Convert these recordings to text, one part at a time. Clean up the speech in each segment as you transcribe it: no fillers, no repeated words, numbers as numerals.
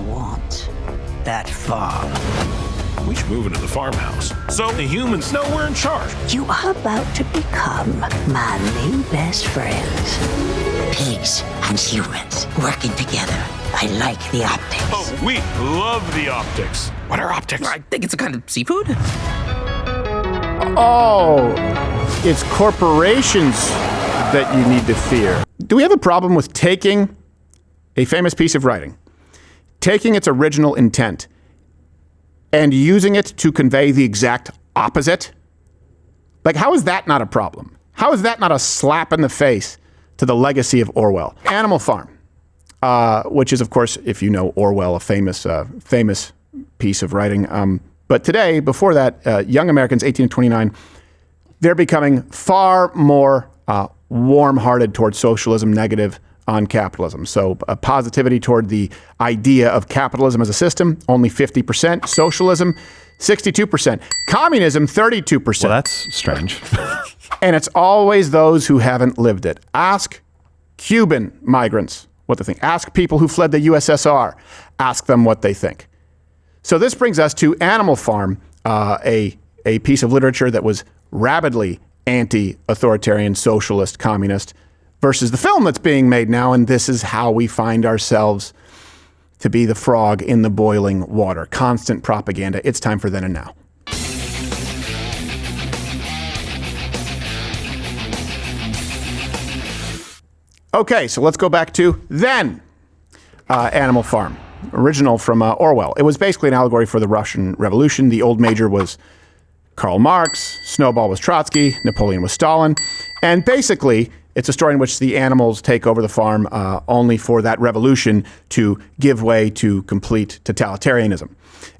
want that farm. We should move into the farmhouse. So the humans know we're in charge. You are about to become my new best friends. Pigs and humans working together. I like the optics. Oh, we love the optics. What are optics? I think it's a kind of seafood. Oh, it's corporations that you need to fear. Do we have a problem with taking a famous piece of writing, taking its original intent, and using it to convey the exact opposite? Like, how is that not a problem? How is that not a slap in the face to the legacy of Orwell? Animal Farm, which is, of course, if you know Orwell, a famous piece of writing. But today, before that, young Americans, 18 to 29, they're becoming far more warm-hearted towards socialism, negative on capitalism. So positivity toward the idea of capitalism as a system, only 50%. Socialism, 62%. Communism, 32%. Well, that's strange. And it's always those who haven't lived it. Ask Cuban migrants what they think. Ask people who fled the USSR. Ask them what they think. So this brings us to Animal Farm, a piece of literature that was rabidly anti-authoritarian, socialist, communist, versus the film that's being made now. And this is how we find ourselves to be the frog in the boiling water. Constant propaganda. It's time for Then and Now. Okay, so let's go back to then. Animal Farm, original from Orwell. It was basically an allegory for the Russian Revolution. The old major was Karl Marx, Snowball was Trotsky, Napoleon was Stalin. And basically, it's a story in which the animals take over the farm only for that revolution to give way to complete totalitarianism.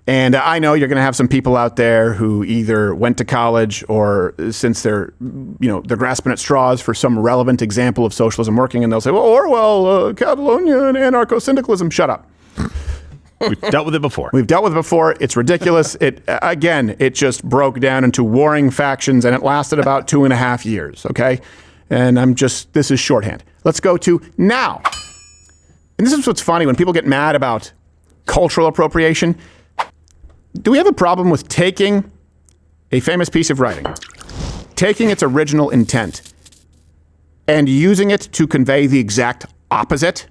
And I know you're going to have some people out there who either went to college or since they're grasping at straws for some relevant example of socialism working, and they'll say, well, Orwell, Catalonia, and anarcho-syndicalism. Shut up. We've dealt with it before. We've dealt with it before. It's ridiculous. It just broke down into warring factions, and it lasted about 2.5 years, okay? And this is shorthand. Let's go to now. And this is what's funny when people get mad about cultural appropriation. Do we have a problem with taking a famous piece of writing, taking its original intent, and using it to convey the exact opposite?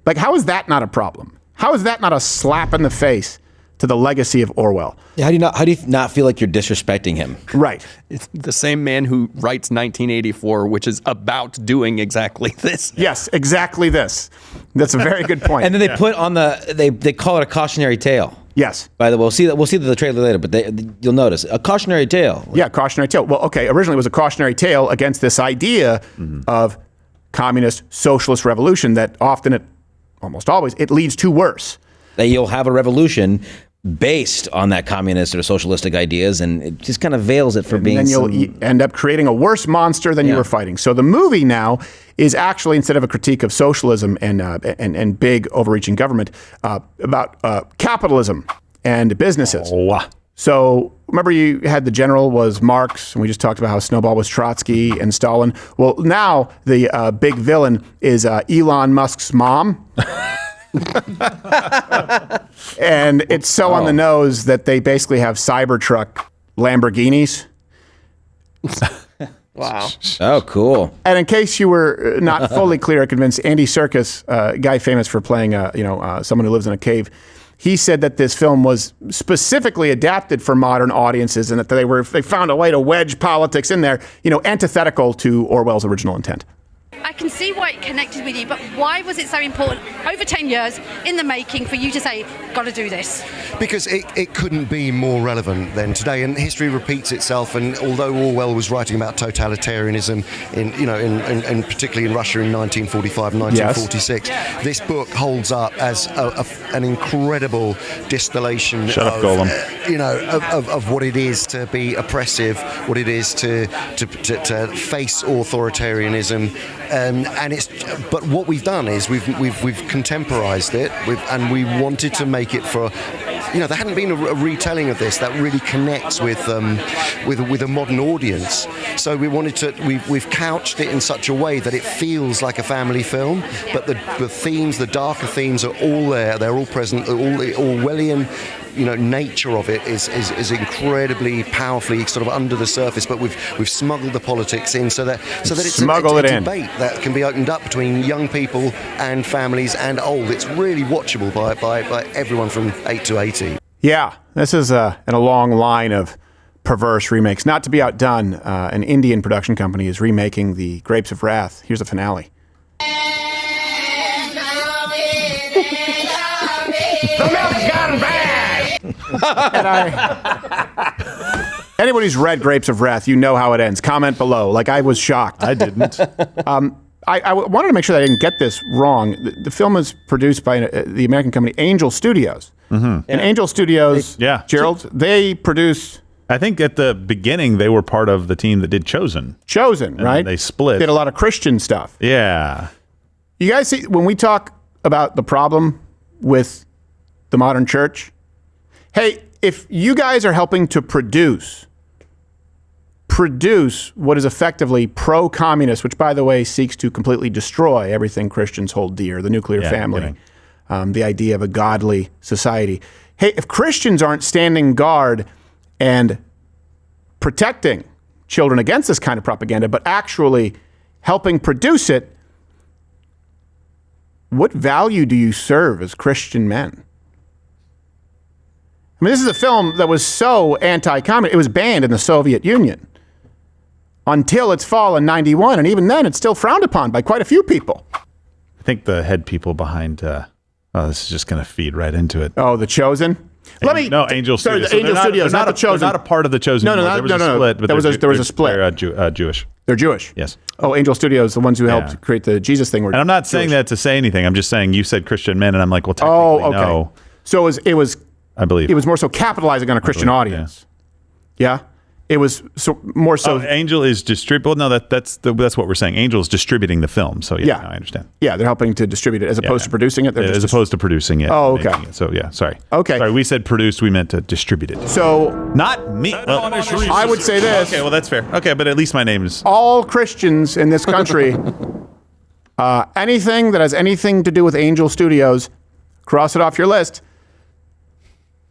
Like, how is that not a problem? How is that not a slap in the face to the legacy of Orwell? Yeah, how do you not feel like you're disrespecting him? Right. It's the same man who writes 1984, which is about doing exactly this. Yes, exactly this. That's a very good point. And then they put on they call it a cautionary tale. Yes. By the way, we'll see the trailer later, but you'll notice a cautionary tale. Yeah, cautionary tale. Well, okay, originally it was a cautionary tale against this idea of communist socialist revolution that almost always, it leads to worse. That you'll have a revolution based on that communist or socialistic ideas, and it just kind of veils it for being. And then you'll end up creating a worse monster than you were fighting. So the movie now is actually, instead of a critique of socialism and big overreaching government, about capitalism and businesses. Oh, wow. So remember you had the general was Marx, and we just talked about how Snowball was Trotsky and Stalin. Well, now the big villain is Elon Musk's mom. And it's so on the nose that they basically have Cybertruck Lamborghinis. Wow. Oh, cool. And in case you were not fully clear or convinced, Andy Serkis, a guy famous for playing someone who lives in a cave, he said that this film was specifically adapted for modern audiences and that they found a way to wedge politics in there, antithetical to Orwell's original intent. I can see why it connected with you, but why was it so important over 10 years in the making for you to say, got to do this? Because it couldn't be more relevant than today, and history repeats itself. And although Orwell was writing about totalitarianism in particularly in Russia in 1945 and 1946, this book holds up as an incredible distillation of what it is to be oppressive, what it is to face authoritarianism. But what we've done is we've contemporized it, and we wanted to make it for there hadn't been a retelling of this that really connects with a modern audience. So we wanted to, we've couched it in such a way that it feels like a family film, but the themes, the darker themes are all there. They're all present. All the Orwellian, nature of it is incredibly powerfully sort of under the surface, but we've smuggled the politics in so that it's a debate that can be opened up between young people and families and old. It's really watchable by everyone from 8 to 80. Yeah, this is in a long line of perverse remakes. Not to be outdone, an Indian production company is remaking The Grapes of Wrath. Here's the finale. The milk's gone bad! Anybody who's read Grapes of Wrath, you know how it ends. Comment below. Like, I was shocked. I didn't. I wanted to make sure that I didn't get this wrong. The film is produced by the American company Angel Studios. Mm-hmm. And Angel Studios, Gerald, they produce... I think at the beginning, they were part of the team that did Chosen. Chosen, right? They split. Did a lot of Christian stuff. Yeah. You guys see, when we talk about the problem with the modern church, hey, if you guys are helping to produce what is effectively pro-communist, which, by the way, seeks to completely destroy everything Christians hold dear, the nuclear family, the idea of a godly society. Hey, if Christians aren't standing guard and protecting children against this kind of propaganda, but actually helping produce it, what value do you serve as Christian men? I mean, this is a film that was so anti-communist. It was banned in the Soviet Union until its fall in '91, and even then, it's still frowned upon by quite a few people. I think the head people behind. This is just going to feed right into it. Oh, The Chosen. Angel Studios. The Angel Studios, not The Chosen. They're not a part of The Chosen. No. There was a split. But there was a split. They're Jewish. They're Jewish. Yes. Oh, Angel Studios, the ones who helped create the Jesus thing. And I'm not saying that to say anything. I'm just saying you said Christian men, and I'm like, well, technically, no. So it was. I believe it was more so capitalizing on a Christian audience. Yeah. It was more so. Angel is distributing. Well, no, that's what we're saying. Angel is distributing the film. So no, I understand. Yeah, they're helping to distribute it as opposed to producing it. As opposed to producing it. Oh, okay. So sorry. Okay. Sorry, we said produced. We meant to distribute it. So not me. Well, I would say this. Okay, well that's fair. Okay, but at least my name is. All Christians in this country, anything that has anything to do with Angel Studios, cross it off your list.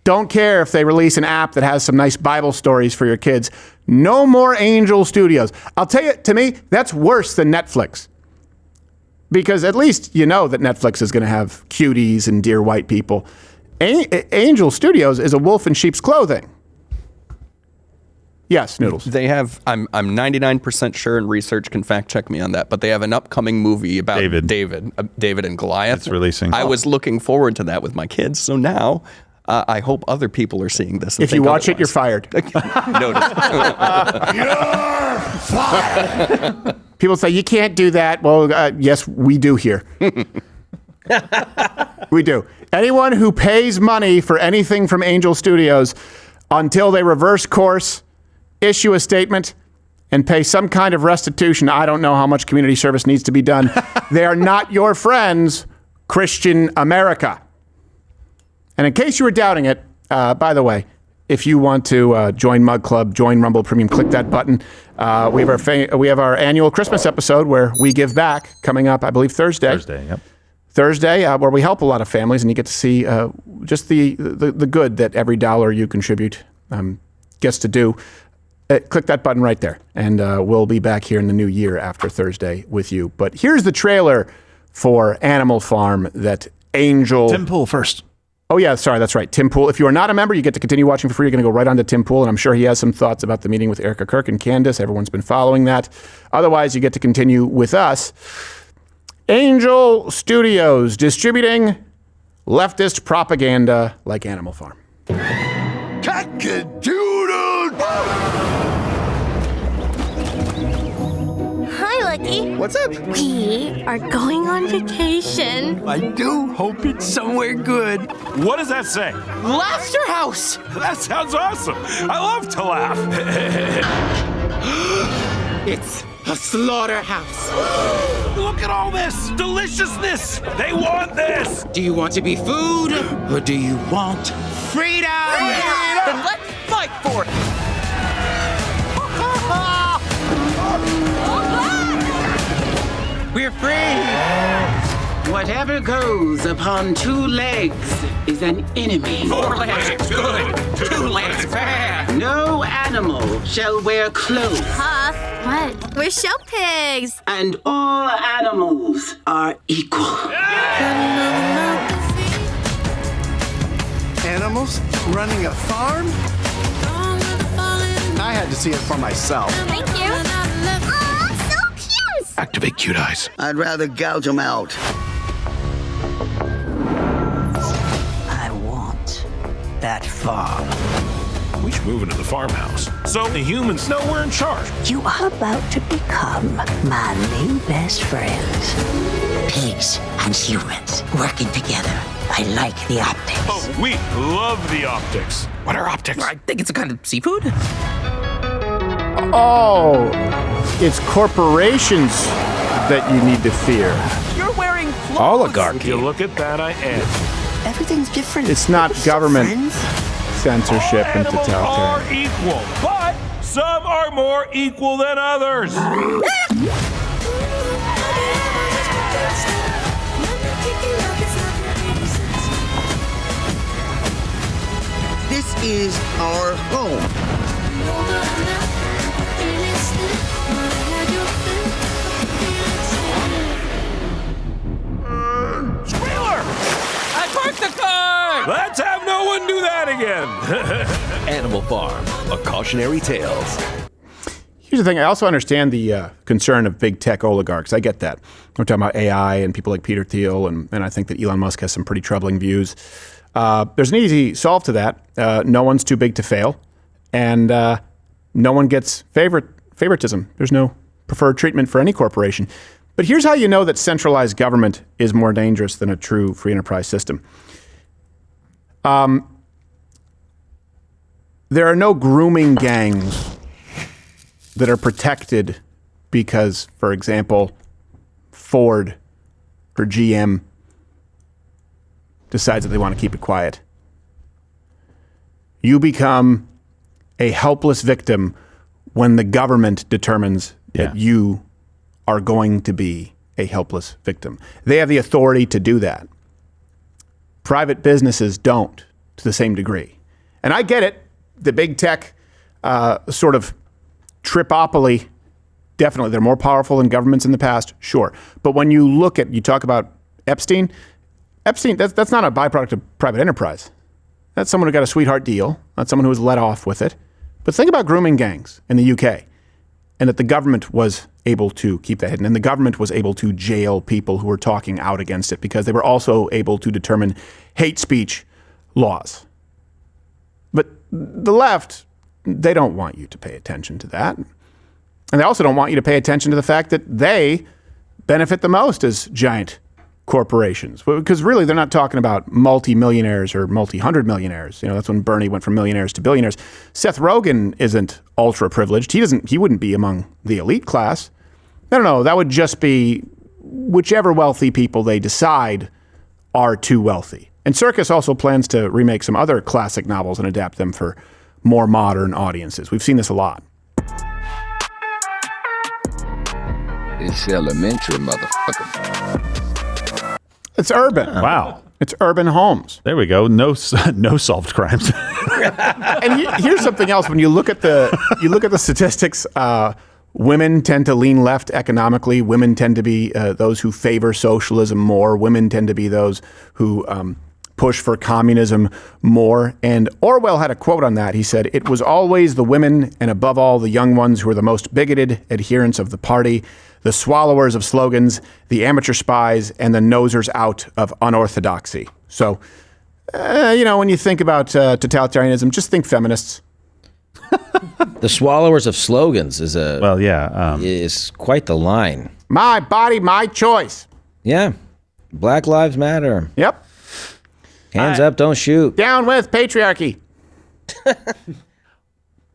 Don't care if they release an app that has some nice Bible stories for your kids. No more Angel Studios. I'll tell you, to me, that's worse than Netflix. Because at least you know that Netflix is going to have cuties and dear white people. Angel Studios is a wolf in sheep's clothing. Yes, Noodles. They have, I'm 99% sure, and research can fact check me on that, but they have an upcoming movie about David and Goliath. It's releasing. I was looking forward to that with my kids, so now... I hope other people are seeing this. If you watch it, you're fired. Noted. You're fired! People say, you can't do that. Well, yes, we do here. We do. Anyone who pays money for anything from Angel Studios until they reverse course, issue a statement, and pay some kind of restitution, I don't know how much community service needs to be done. They are not your friends, Christian America. And in case you were doubting it, by the way, if you want to join Mug Club, join Rumble Premium, click that button. We have our annual Christmas episode where we give back coming up, I believe, Thursday. Thursday, where we help a lot of families, and you get to see just the good that every dollar you contribute gets to do. Click that button right there, and we'll be back here in the new year after Thursday with you. But here's the trailer for Animal Farm that Angel... Tim Pool first. Oh, yeah, sorry, that's right. Tim Pool. If you are not a member, you get to continue watching for free. You're going to go right on to Tim Pool, and I'm sure he has some thoughts about the meeting with Erica Kirk and Candace. Everyone's been following that. Otherwise, you get to continue with us. Angel Studios, distributing leftist propaganda like Animal Farm. Cock-a-doodle! Hi, Lucky. What's up? We are going on vacation. I do hope it's somewhere good. What does that say? Laughter House! That sounds awesome. I love to laugh. It's a slaughterhouse. Look at all this deliciousness. They want this. Do you want to be food or do you want Freedom! Then let's fight for it! We're free! Whatever goes upon 2 legs is an enemy. 4 legs, good. 2 legs, bad. No animal shall wear clothes. Huff, what? We're show pigs. And all animals are equal. Animals running a farm? I had to see it for myself. Thank you. Aw, so cute. Activate cute eyes. I'd rather gouge them out. I want that farm. We should move into the farmhouse. So the humans know we're in charge. You are about to become my new best friends. Pigs and humans working together. I like the optics. Oh, we love the optics. What are optics? I think it's a kind of seafood. Oh, it's corporations that you need to fear. You're wearing clothes. Would Oligarchy. you look at that, I am. Everything's different. It's not government censorship and Animals are totalitarian. equal, but some are more equal than others. This is our home. Squealer! I parked the car! Let's have no one do that again. Animal Farm, a cautionary tales. Here's the thing. I also understand the concern of big tech oligarchs. I get that. We're talking about AI and people like Peter Thiel, and I think that Elon Musk has some pretty troubling views. There's an easy solve to that. No one's too big to fail, and no one gets favoritism. There's no preferred treatment for any corporation. But here's how you know that centralized government is more dangerous than a true free enterprise system. There are no grooming gangs that are protected because, for example, Ford or GM decides that they want to keep it quiet. You become a helpless victim when the government determines that you are going to be a helpless victim. They have the authority to do that. Private businesses don't to the same degree. And I get it. The big tech sort of tripopoly, definitely, they're more powerful than governments in the past, sure. But when you talk about Epstein, that's not a byproduct of private enterprise. That's someone who got a sweetheart deal. That's someone who was let off with it. But think about grooming gangs in the UK, and that the government was able to keep that hidden. And the government was able to jail people who were talking out against it because they were also able to determine hate speech laws. But the left, they don't want you to pay attention to that. And they also don't want you to pay attention to the fact that they benefit the most as giant corporations. Because really, they're not talking about multi-millionaires or multi-hundred millionaires. You know, that's when Bernie went from millionaires to billionaires. Seth Rogen isn't ultra-privileged. He wouldn't be among the elite class. I don't know. That would just be whichever wealthy people they decide are too wealthy. And Circus also plans to remake some other classic novels and adapt them for more modern audiences. We've seen this a lot. It's elementary, motherfucker. It's urban. Wow. It's urban homes. There we go. No solved crimes. And here's something else. When you look at the statistics, women tend to lean left economically. Women tend to be those who favor socialism more. Women tend to be those who push for communism more. And Orwell had a quote on that. He said, "It was always the women, and above all the young ones, who were the most bigoted adherents of the party, the swallowers of slogans, the amateur spies, and the nosers out of unorthodoxy." So, when you think about totalitarianism, just think feminists. The swallowers of slogans is is quite the line. My body, my choice. Yeah. Black Lives Matter. Yep. Hands up, don't shoot. Down with patriarchy.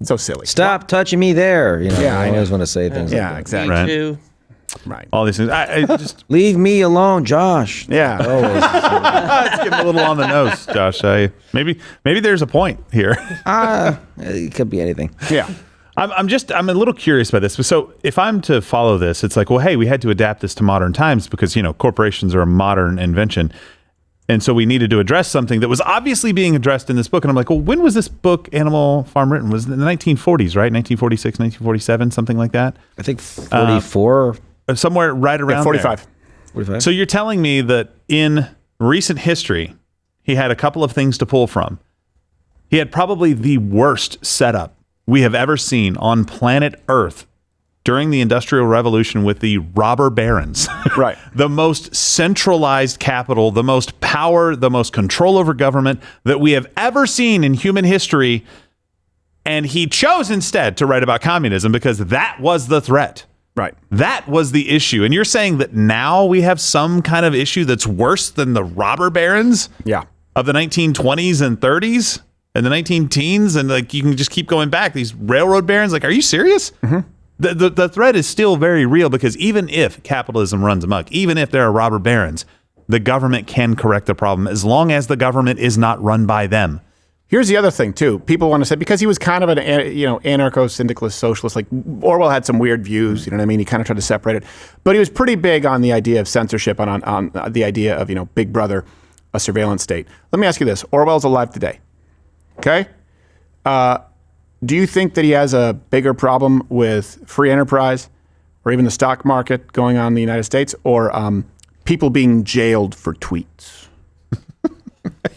So silly. Stop touching me there. Yeah, I always want to say things like that. exactly. Right. Too. Right. All these things. I just leave me alone, Josh. Yeah. It's getting a little on the nose, Josh. Maybe there's a point here. It could be anything. Yeah. I'm a little curious about this. So if I'm to follow this, it's like, well, hey, we had to adapt this to modern times because, corporations are a modern invention. And so we needed to address something that was obviously being addressed in this book. And I'm like, well, when was this book, Animal Farm, written? Was it in the 1940s, right? 1946, 1947, something like that? I think 44. Somewhere right around 45. there. 45. So you're telling me that in recent history, he had a couple of things to pull from. He had probably the worst setup we have ever seen on planet Earth during the Industrial Revolution with the robber barons. Right. The most centralized capital, the most power, the most control over government that we have ever seen in human history. And he chose instead to write about communism because that was the threat. Right. That was the issue. And you're saying that now we have some kind of issue that's worse than the robber barons of the 1920s and 30s and the 19-teens, and like you can just keep going back. These railroad barons, like, are you serious? Mm-hmm. The threat is still very real because even if capitalism runs amok, even if there are robber barons, the government can correct the problem as long as the government is not run by them. Here's the other thing, too. People want to say, because he was kind of an anarcho-syndicalist socialist, like Orwell had some weird views, you know what I mean? He kind of tried to separate it. But he was pretty big on the idea of censorship, on the idea of, Big Brother, a surveillance state. Let me ask you this. Orwell's alive today, okay? Do you think that he has a bigger problem with free enterprise or even the stock market going on in the United States, or people being jailed for tweets?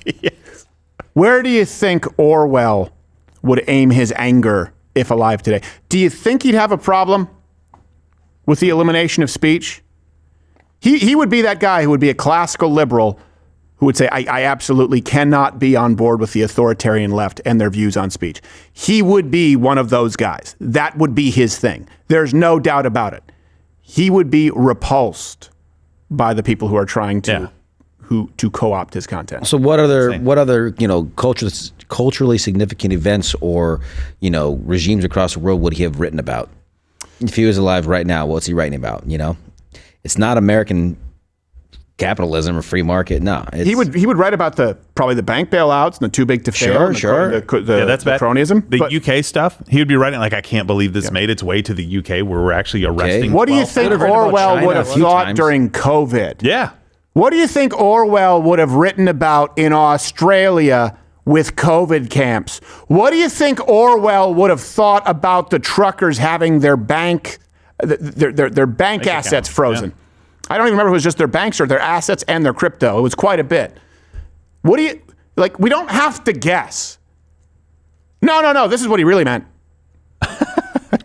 Yes. Where do you think Orwell would aim his anger if alive today? Do you think he'd have a problem with the elimination of speech? He would be that guy who would be a classical liberal who would say, I absolutely cannot be on board with the authoritarian left and their views on speech. He would be one of those guys. That would be his thing. There's no doubt about it. He would be repulsed by the people who are trying to co-opt his content. So what other culturally significant events or regimes across the world would he have written about? If he was alive right now, what's he writing about? It's not American capitalism or free market. No, he would write about probably the bank bailouts and the too big to fail. Sure. That's the cronyism. The UK stuff. He would be writing like, I can't believe this made its way to the UK where we're actually arresting. What do you think Orwell would have thought during COVID? Yeah. What do you think Orwell would have written about in Australia with COVID camps? What do you think Orwell would have thought about the truckers having their bank assets frozen? Yeah. I don't even remember if it was just their banks or their assets and their crypto. It was quite a bit. What do you, we don't have to guess. No, this is what he really meant.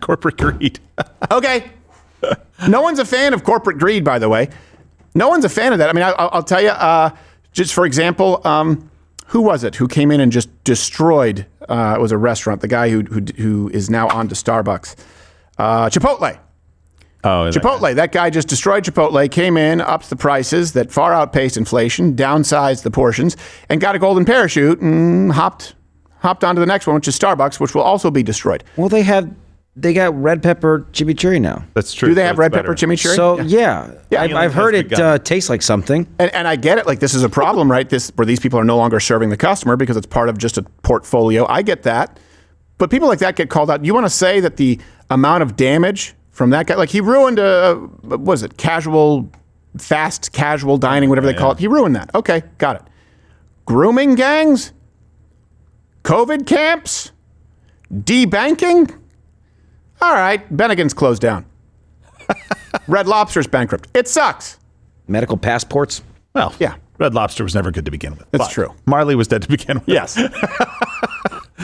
Corporate greed. Okay. No one's a fan of corporate greed, by the way. No one's a fan of that. I mean, I'll tell you, just for example, who was it who came in and just destroyed, it was a restaurant, the guy who is now on to Starbucks, Chipotle. Oh, Chipotle, that guy just destroyed Chipotle, came in, upped the prices that far outpaced inflation, downsized the portions, and got a golden parachute and hopped onto the next one, which is Starbucks, which will also be destroyed. Well, they got red pepper chimichurri now. That's true. Do they have red pepper chimichurri? So yeah. I've heard it tastes like something. And I get it. Like, this is a problem, right? Where these people are no longer serving the customer because it's part of just a portfolio. I get that. But people like that get called out. You want to say that the amount of damage from that guy, like he ruined fast casual dining, whatever they call it. He ruined that. Okay, got it. Grooming gangs? COVID camps? Debanking? All right, Bennigan's closed down. Red Lobster's bankrupt. It sucks. Medical passports? Well, yeah. Red Lobster was never good to begin with. That's true. Marley was dead to begin with. Yes.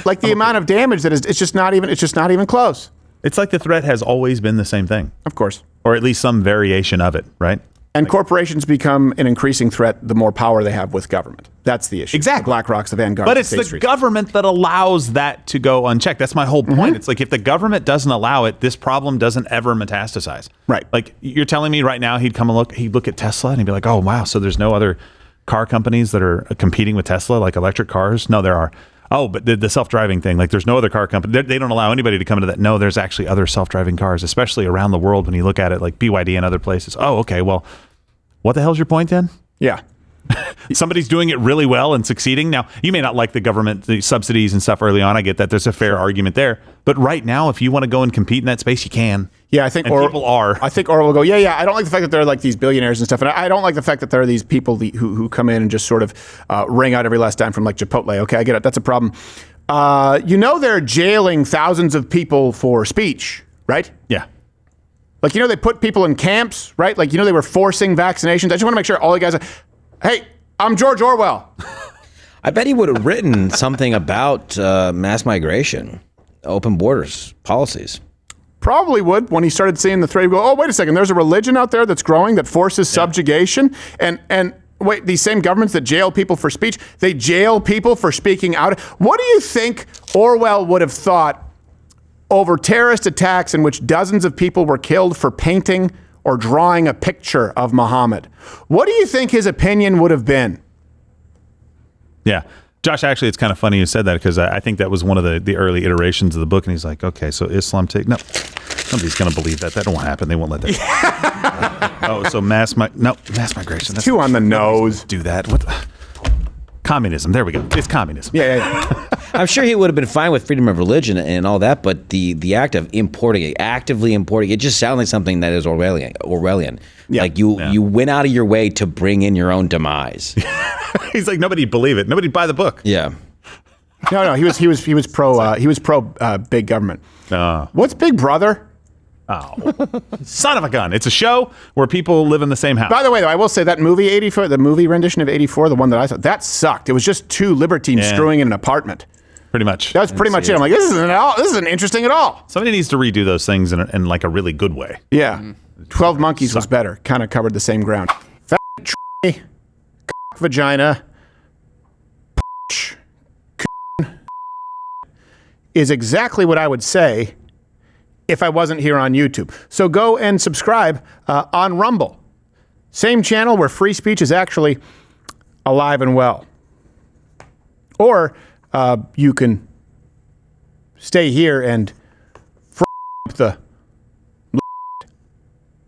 Like the amount of damage that is, it's just not even close. It's like the threat has always been the same thing. Of course. Or at least some variation of it, right? And corporations become an increasing threat the more power they have with government. That's the issue. Exactly. The BlackRocks, the Vanguard. But it's the government that allows that to go unchecked. That's my whole point. Mm-hmm. It's like if the government doesn't allow it, this problem doesn't ever metastasize. Right. Like you're telling me right now he'd look at Tesla and he'd be like, oh, wow, so there's no other car companies that are competing with Tesla, like electric cars? No, there are. Oh, but the self-driving thing, like there's no other car company. They don't allow anybody to come into that. No, there's actually other self-driving cars, especially around the world when you look at it, like BYD and other places. Oh, okay. Well, what the hell's your point then? Yeah. Somebody's doing it really well and succeeding. Now, you may not like the government, the subsidies and stuff early on. I get that. There's a fair argument there. But right now, if you want to go and compete in that space, you can. Yeah, I think people are. I think Orwell will go, yeah. I don't like the fact that they're like these billionaires and stuff. And I don't like the fact that there are these people who come in and just sort of wring out every last dime from like Chipotle. Okay, I get it. That's a problem. They're jailing thousands of people for speech, right? Yeah. Like, they put people in camps, right? Like, they were forcing vaccinations. I just want to make sure all you guys are, hey, I'm George Orwell. I bet he would have written something about mass migration, open borders, policies. Probably would when he started seeing the threat. Go, oh, wait a second. There's a religion out there that's growing that forces subjugation. And wait, these same governments that jail people for speech, they jail people for speaking out. What do you think Orwell would have thought over terrorist attacks in which dozens of people were killed for painting or drawing a picture of Muhammad? What do you think his opinion would have been? Yeah. Josh, actually, it's kind of funny you said that because I think that was one of the early iterations of the book. And he's like, okay, so Islam no, nobody's going to believe that. That won't happen. They won't let that. So mass migration. That's too on the nose. Do that. What? Communism. There we go. It's communism. Yeah. I'm sure he would have been fine with freedom of religion and all that, but the act of actively importing it just sounds like something that is Orwellian. Yeah. Like you went out of your way to bring in your own demise. He's like, nobody'd believe it. Nobody'd buy the book. Yeah. No. He was pro big government. What's Big Brother? Oh, son of a gun. It's a show where people live in the same house. By the way, though, I will say that movie 84, the movie rendition of 84, the one that I saw, that sucked. It was just two libertines screwing in an apartment. Pretty much. That was pretty much it. I'm like, this isn't interesting at all. Somebody needs to redo those things in like a really good way. Yeah. 12 Monkeys was better. Kind of covered the same ground. Fat vagina is exactly what I would say if I wasn't here on YouTube. So go and subscribe on Rumble. Same channel where free speech is actually alive and well. Or you can stay here and the